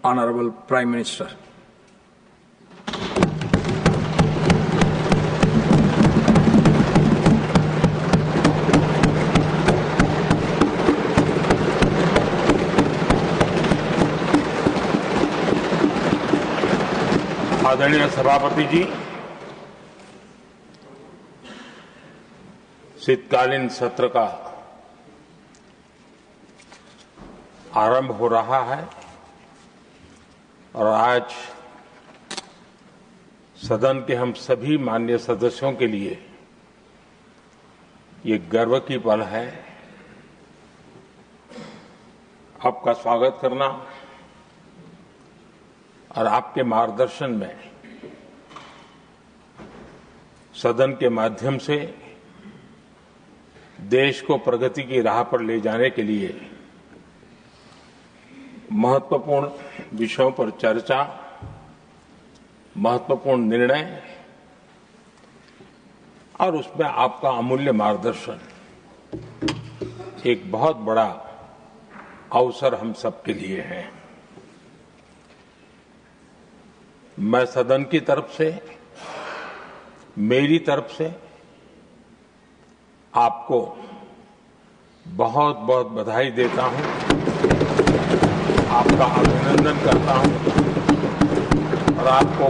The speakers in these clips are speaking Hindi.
Honorable Prime Minister. आदरणीय सभापति जी, शीतकालीन सत्र का आरंभ हो रहा है और आज सदन के हम सभी माननीय सदस्यों के लिए ये गर्व की पल है आपका स्वागत करना और आपके मार्गदर्शन में सदन के माध्यम से देश को प्रगति की राह पर ले जाने के लिए महत्वपूर्ण विषयों पर चर्चा, महत्वपूर्ण निर्णय और उसमें आपका अमूल्य मार्गदर्शन एक बहुत बड़ा अवसर हम सबके लिए है। मैं सदन की तरफ से, मेरी तरफ से आपको बहुत बहुत बधाई देता हूं, आपका अभिनंदन करता हूं और आपको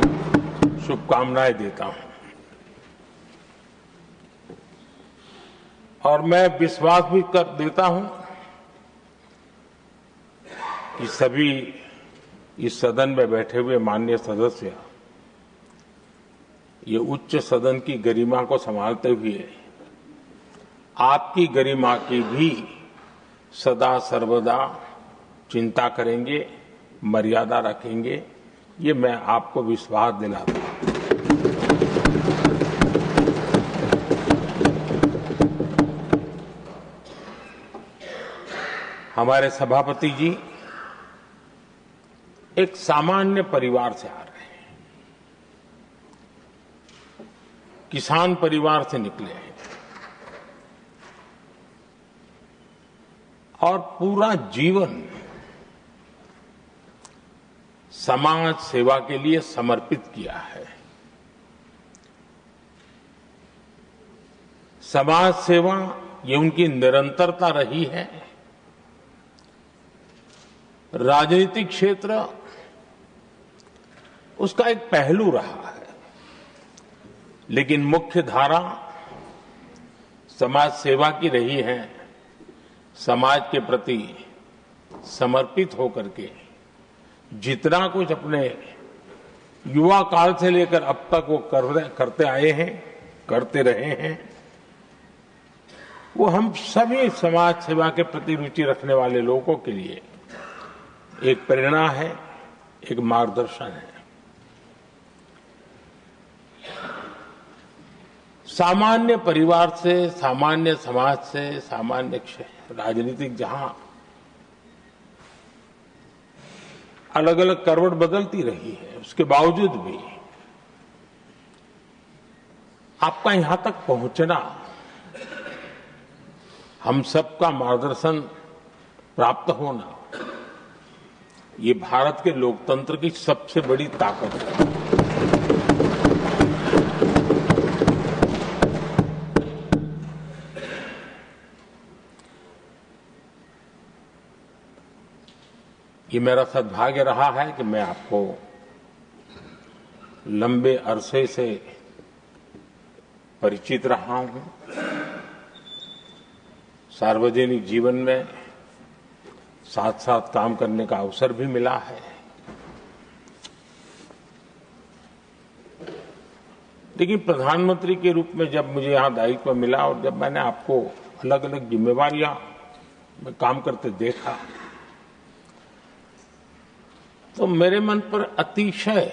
शुभकामनाएं देता हूं। और मैं विश्वास भी कर देता हूं कि सभी इस सदन में बैठे हुए माननीय सदस्य ये उच्च सदन की गरिमा को संभालते हुए आपकी गरिमा की भी सदा सर्वदा चिंता करेंगे, मर्यादा रखेंगे, ये मैं आपको विश्वास दिलाता हूं। हमारे सभापति जी एक सामान्य परिवार से आ रहे हैं, किसान परिवार से निकले हैं और पूरा जीवन समाज सेवा के लिए समर्पित किया है। समाज सेवा ये उनकी निरंतरता रही है। राजनीतिक क्षेत्र उसका एक पहलू रहा है, लेकिन मुख्य धारा समाज सेवा की रही है। समाज के प्रति समर्पित होकर के जितना कुछ अपने युवा काल से लेकर अब तक वो करते आए हैं, करते रहे हैं, वो हम सभी समाज सेवा के प्रति रुचि रखने वाले लोगों के लिए एक प्रेरणा है, एक मार्गदर्शन है। सामान्य परिवार से, सामान्य समाज से, सामान्य राजनीतिक जहां अलग अलग करवट बदलती रही है, उसके बावजूद भी आपका यहां तक पहुंचना, हम सबका मार्गदर्शन प्राप्त होना, ये भारत के लोकतंत्र की सबसे बड़ी ताकत है। ये मेरा सद्भाग्य रहा है कि मैं आपको लंबे अरसे से परिचित रहा हूं। सार्वजनिक जीवन में साथ साथ काम करने का अवसर भी मिला है। लेकिन प्रधानमंत्री के रूप में जब मुझे यहां दायित्व मिला और जब मैंने आपको अलग अलग जिम्मेवारियां में काम करते देखा, तो मेरे मन पर अतिशय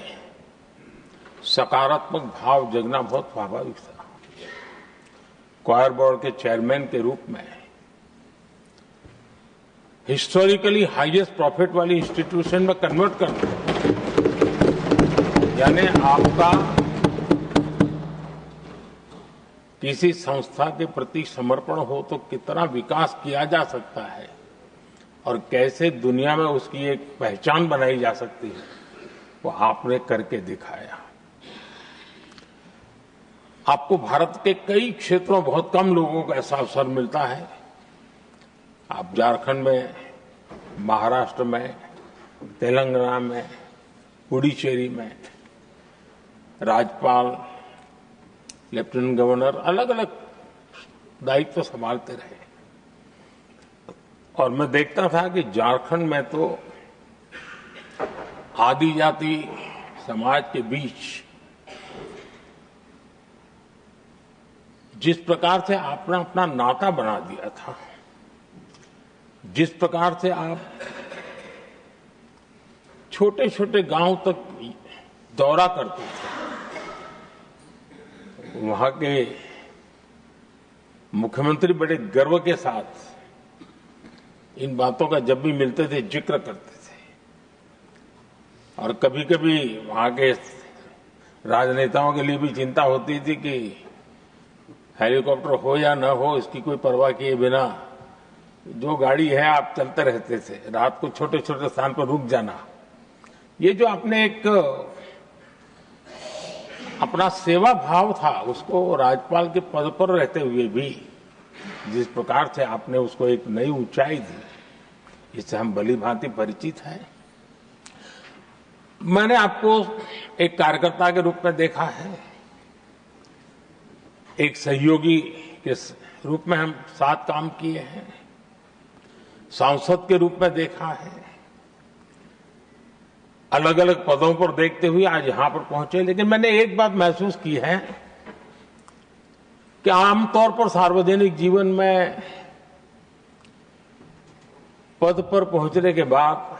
सकारात्मक भाव जगना बहुत स्वाभाविक था। क्वायर बोर्ड के चेयरमैन के रूप में हिस्टोरिकली हाईएस्ट प्रॉफिट वाली इंस्टीट्यूशन में कन्वर्ट करना, यानी आपका किसी संस्था के प्रति समर्पण हो तो कितना विकास किया जा सकता है, और कैसे दुनिया में उसकी एक पहचान बनाई जा सकती है, वो आपने करके दिखाया। आपको भारत के कई क्षेत्रों बहुत कम लोगों को ऐसा अवसर मिलता है। आप झारखंड में, महाराष्ट्र में, तेलंगाना में, पुडुचेरी में राज्यपाल, लेफ्टिनेंट गवर्नर अलग अलग दायित्व संभालते रहे। और मैं देखता था कि झारखंड में तो आदिजाति समाज के बीच जिस प्रकार से आपने अपना नाता बना दिया था, जिस प्रकार से आप छोटे छोटे गांव तक दौरा करते थे, वहां के मुख्यमंत्री बड़े गर्व के साथ इन बातों का जब भी मिलते थे जिक्र करते थे। और कभी कभी वहां के राजनेताओं के लिए भी चिंता होती थी कि हेलीकॉप्टर हो या न हो, इसकी कोई परवाह किए बिना जो गाड़ी है आप चलते रहते थे। रात को छोटे छोटे स्थान पर रुक जाना, ये जो आपने एक अपना सेवा भाव था, उसको राज्यपाल के पद पर रहते हुए भी जिस प्रकार से आपने उसको एक नई ऊंचाई दी, इससे हम भली भांति परिचित हैं। मैंने आपको एक कार्यकर्ता के रूप में देखा है, एक सहयोगी के रूप में हम साथ काम किए हैं, सांसद के रूप में देखा है, अलग अलग पदों पर देखते हुए आज यहां पर पहुंचे। लेकिन मैंने एक बात महसूस की है कि आमतौर पर सार्वजनिक जीवन में पद पर पहुंचने के बाद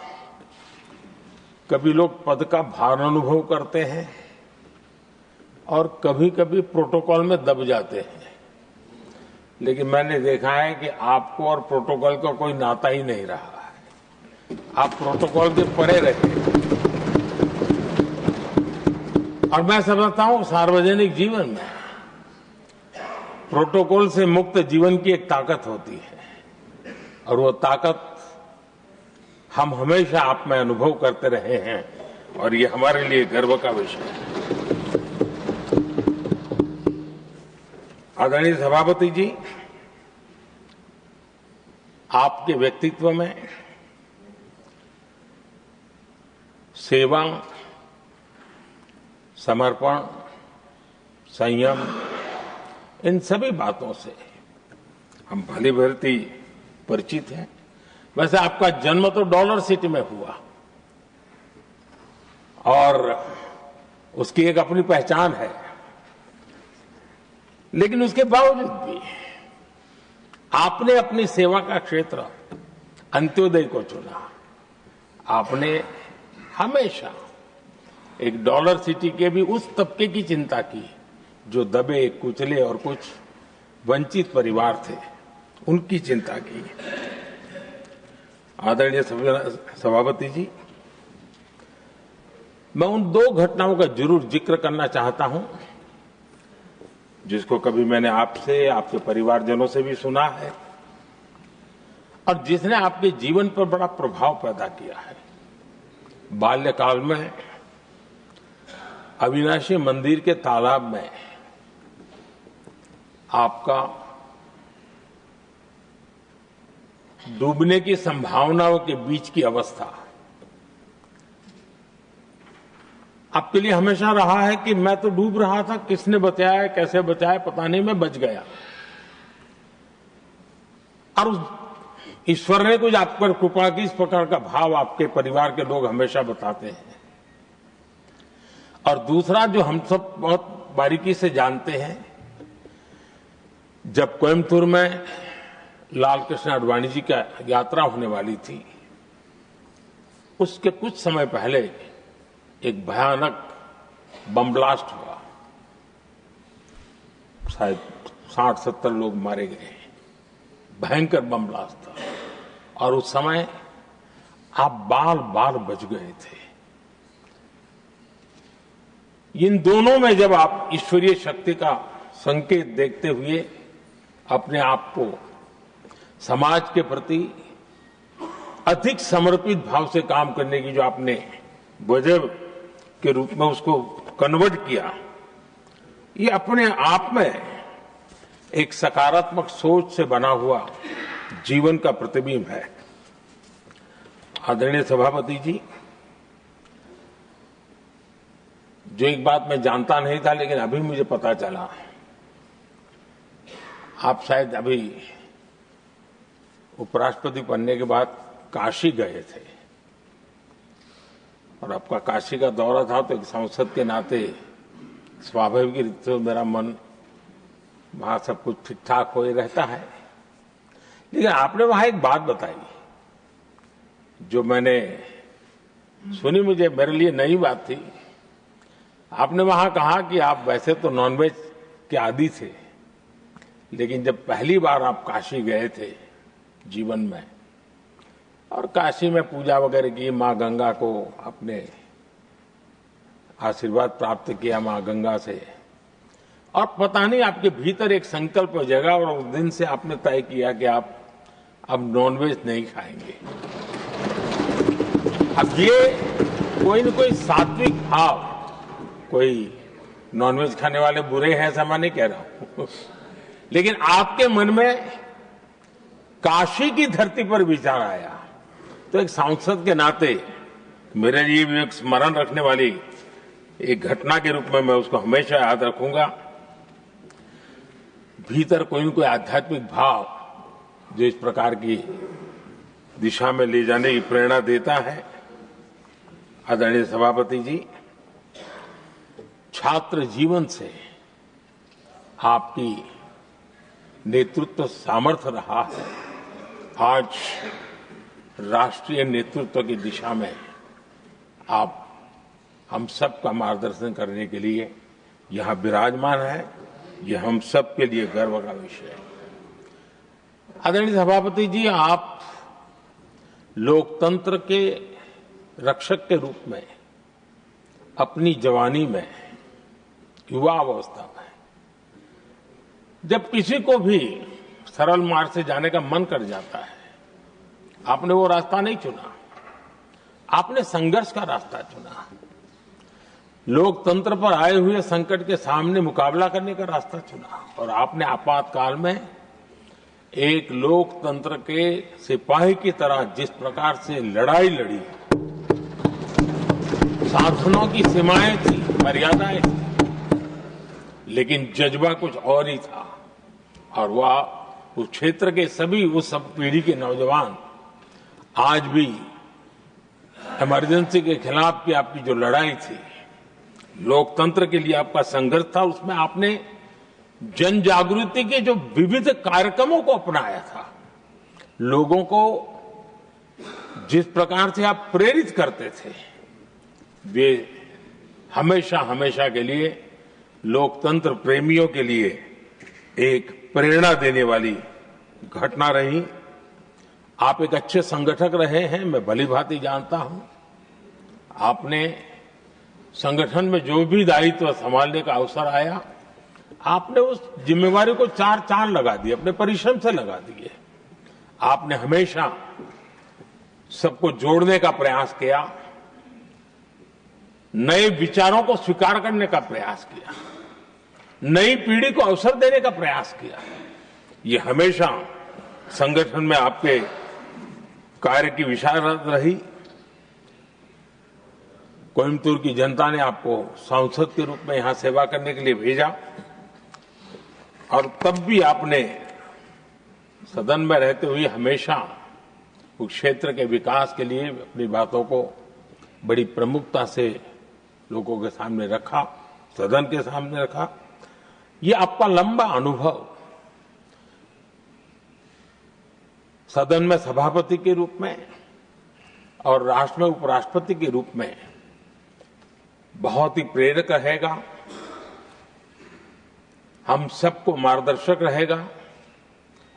कभी लोग पद का भार अनुभव करते हैं और कभी कभी प्रोटोकॉल में दब जाते हैं। लेकिन मैंने देखा है कि आपको और प्रोटोकॉल का कोई नाता ही नहीं रहा है, आप प्रोटोकॉल के परे रहते हैं। और मैं समझता हूं सार्वजनिक जीवन में प्रोटोकॉल से मुक्त जीवन की एक ताकत होती है, और वो ताकत हम हमेशा आप में अनुभव करते रहे हैं, और ये हमारे लिए गर्व का विषय है। आदरणीय सभापति जी, आपके व्यक्तित्व में सेवा, समर्पण, संयम, इन सभी बातों से हम भली भांति परिचित हैं। वैसे आपका जन्म तो डॉलर सिटी में हुआ और उसकी एक अपनी पहचान है, लेकिन उसके बावजूद भी आपने अपनी सेवा का क्षेत्र अंत्योदय को चुना। आपने हमेशा एक डॉलर सिटी के भी उस तबके की चिंता की जो दबे, कुचले और कुछ वंचित परिवार थे, उनकी चिंता की। आदरणीय सभापति जी, मैं उन दो घटनाओं का जरूर जिक्र करना चाहता हूं जिसको कभी मैंने आपसे, आपके परिवारजनों से भी सुना है और जिसने आपके जीवन पर बड़ा प्रभाव पैदा किया है। बाल्यकाल में अविनाशी मंदिर के तालाब में आपका डूबने की संभावनाओं के बीच की अवस्था आपके लिए हमेशा रहा है कि मैं तो डूब रहा था, किसने बचाया, कैसे बचाया पता नहीं, मैं बच गया। और ईश्वर ने कुछ आप पर कृपा की, इस प्रकार का भाव आपके परिवार के लोग हमेशा बताते हैं। और दूसरा जो हम सब बहुत बारीकी से जानते हैं, जब कोयम्बतूर में लाल कृष्ण आडवाणी जी का यात्रा होने वाली थी, उसके कुछ समय पहले एक भयानक बम ब्लास्ट हुआ, शायद 60-70 लोग मारे गए। भयंकर बम ब्लास्ट था और उस समय आप बाल बाल बच गए थे। इन दोनों में जब आप ईश्वरीय शक्ति का संकेत देखते हुए अपने आप को समाज के प्रति अधिक समर्पित भाव से काम करने की जो आपने वजह के रूप में उसको कन्वर्ट किया, ये अपने आप में एक सकारात्मक सोच से बना हुआ जीवन का प्रतिबिंब है। आदरणीय सभापति जी, जो एक बात मैं जानता नहीं था लेकिन अभी मुझे पता चला, आप शायद अभी उपराष्ट्रपति बनने के बाद काशी गए थे और आपका काशी का दौरा था, तो एक सांसद के नाते स्वाभाविक रूप से मेरा मन वहां सब कुछ ठीक ठाक हो ही रहता है। लेकिन आपने वहां एक बात बताई जो मैंने सुनी, मुझे मेरे लिए नई बात थी। आपने वहां कहा कि आप वैसे तो नॉनवेज के आदी थे, लेकिन जब पहली बार आप काशी गए थे जीवन में और काशी में पूजा वगैरह की, मां गंगा को अपने आशीर्वाद प्राप्त किया मां गंगा से, और पता नहीं आपके भीतर एक संकल्प जगा और उस दिन से आपने तय किया कि आप अब नॉनवेज नहीं खाएंगे। अब ये कोई न कोई सात्विक भाव, कोई नॉनवेज खाने वाले बुरे हैं ऐसा मैं नहीं कह रहा हूं, लेकिन आपके मन में काशी की धरती पर विचार आया, तो एक सांसद के नाते मेरे लिए भी एक स्मरण रखने वाली एक घटना के रूप में मैं उसको हमेशा याद रखूंगा। भीतर कोई न कोई आध्यात्मिक भाव जो इस प्रकार की दिशा में ले जाने की प्रेरणा देता है। आदरणीय सभापति जी, छात्र जीवन से आपकी नेतृत्व सामर्थ्य रहा है। आज राष्ट्रीय नेतृत्व की दिशा में आप हम सब का मार्गदर्शन करने के लिए यहां विराजमान है, यह हम सब के लिए गर्व का विषय है। आदरणीय सभापति जी, आप लोकतंत्र के रक्षक के रूप में अपनी जवानी में, युवा अवस्था में, जब किसी को भी सरल मार्ग से जाने का मन कर जाता है, आपने वो रास्ता नहीं चुना, आपने संघर्ष का रास्ता चुना। लोकतंत्र पर आए हुए संकट के सामने मुकाबला करने का रास्ता चुना और आपने आपातकाल में एक लोकतंत्र के सिपाही की तरह जिस प्रकार से लड़ाई लड़ी, साधनों की सीमाएं थी, मर्यादाएं थी, लेकिन जज्बा कुछ और ही था। और वह उस क्षेत्र के सभी, उस सब पीढ़ी के नौजवान आज भी इमरजेंसी के खिलाफ की आपकी जो लड़ाई थी, लोकतंत्र के लिए आपका संघर्ष था, उसमें आपने जन जागृति के जो विविध कार्यक्रमों को अपनाया था, लोगों को जिस प्रकार से आप प्रेरित करते थे, वे हमेशा हमेशा के लिए लोकतंत्र प्रेमियों के लिए एक प्रेरणा देने वाली घटना रही। आप एक अच्छे संगठक रहे हैं, मैं भली भांति जानता हूं। आपने संगठन में जो भी दायित्व संभालने का अवसर आया, आपने उस जिम्मेवारी को चार चांद लगा दिए, अपने परिश्रम से लगा दिए। आपने हमेशा सबको जोड़ने का प्रयास किया, नए विचारों को स्वीकार करने का प्रयास किया, नई पीढ़ी को अवसर देने का प्रयास किया। ये हमेशा संगठन में आपके कार्य की विशारत रही। कोयम्बतूर की जनता ने आपको सांसद के रूप में यहां सेवा करने के लिए भेजा और तब भी आपने सदन में रहते हुए हमेशा उस क्षेत्र के विकास के लिए अपनी बातों को बड़ी प्रमुखता से लोगों के सामने रखा, सदन के सामने रखा। ये आपका लंबा अनुभव सदन में सभापति के रूप में और राष्ट्र में उपराष्ट्रपति के रूप में बहुत ही प्रेरक रहेगा, हम सबको मार्गदर्शक रहेगा।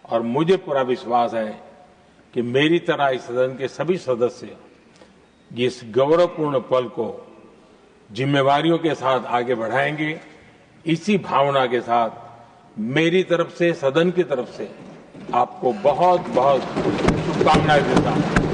और मुझे पूरा विश्वास है कि मेरी तरह इस सदन के सभी सदस्य इस गौरवपूर्ण पल को जिम्मेवारियों के साथ आगे बढ़ाएंगे। इसी भावना के साथ मेरी तरफ से, सदन की तरफ से आपको बहुत बहुत शुभकामनाएं देता हूं।